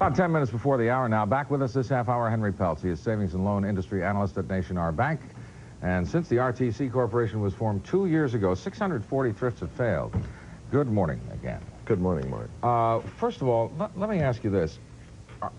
About 10 minutes before the hour now. Back with us this half hour, Henry Peltz. He is savings and loan industry analyst at Nation R Bank. And since the RTC Corporation was formed 2 years ago, 640 thrifts have failed. Good morning again. Good morning, Mark. First of all, let me ask you this.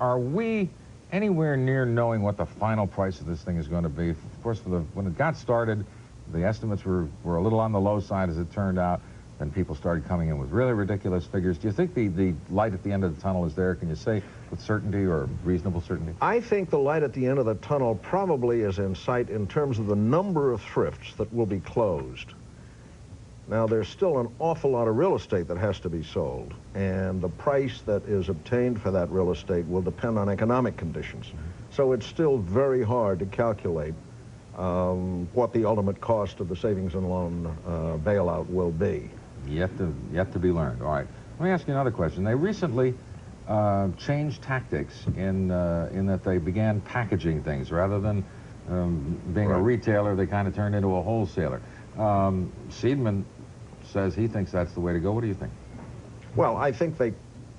Are we anywhere near knowing what the final price of this thing is going to be? Of course, when it got started, the estimates were a little on the low side, as it turned out. Then people started coming in with really ridiculous figures. Do you think the light at the end of the tunnel is there? Can you say with certainty or reasonable certainty? I think the light at the end of the tunnel probably is in sight in terms of the number of thrifts that will be closed. Now, there's still an awful lot of real estate that has to be sold, and the price that is obtained for that real estate will depend on economic conditions. So it's still very hard to calculate what the ultimate cost of the savings and loan bailout will be. Yet to be learned. All right. Let me ask you another question. They recently changed tactics in that they began packaging things rather than being a retailer. They kind of turned into a wholesaler. Seidman says he thinks that's the way to go. What do you think? Well, I think they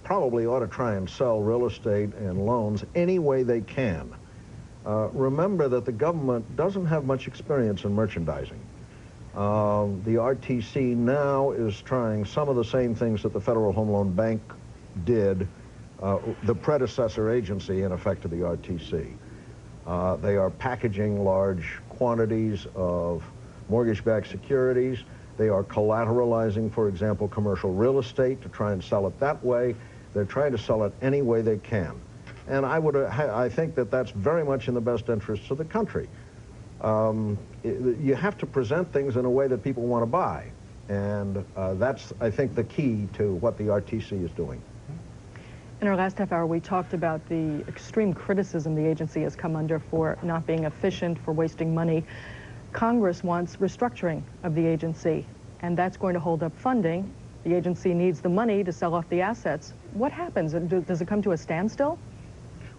probably ought to try and sell real estate and loans any way they can. Remember that the government doesn't have much experience in merchandising. The RTC now is trying some of the same things that the Federal Home Loan Bank did, the predecessor agency, in effect, to the RTC. They are packaging large quantities of mortgage-backed securities. They are collateralizing, for example, commercial real estate to try and sell it that way. They're trying to sell it any way they can. And I think that that's very much in the best interests of the country. You have to present things in a way that people want to buy. And that's, I think, the key to what the RTC is doing. In our last half hour, we talked about the extreme criticism the agency has come under for not being efficient, for wasting money. Congress wants restructuring of the agency, and that's going to hold up funding. The agency needs the money to sell off the assets. What happens? Does it come to a standstill?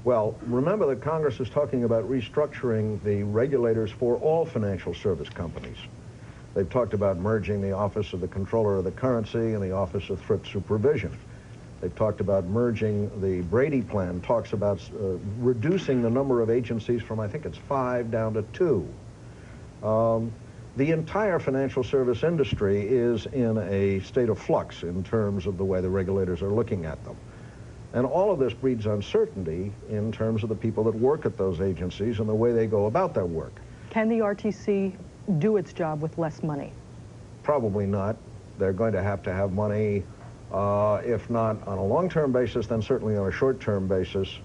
Well, remember that Congress is talking about restructuring the regulators for all financial service companies. They've talked about merging the Office of the Comptroller of the Currency and the Office of Thrift Supervision. They've talked about merging. The Brady Plan talks about reducing the number of agencies from, I think it's 5 down to 2. The entire financial service industry is in a state of flux in terms of the way the regulators are looking at them. And all of this breeds uncertainty in terms of the people that work at those agencies and the way they go about their work. Can the RTC do its job with less money? Probably not. They're going to have money, if not on a long-term basis, then certainly on a short-term basis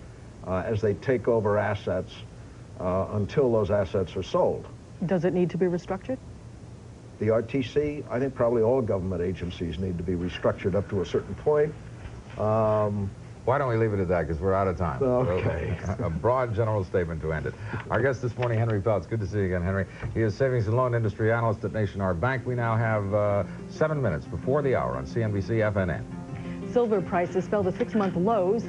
as they take over assets until those assets are sold. Does it need to be restructured? The RTC, I think probably all government agencies need to be restructured up to a certain point. Why don't we leave it at that, because we're out of time. Okay. A broad general statement to end it. Our guest this morning, Henry Peltz. Good to see you again, Henry. He is savings and loan industry analyst at Nation R Bank. We now have 7 minutes before the hour on CNBC FNN. Silver prices fell to 6-month lows.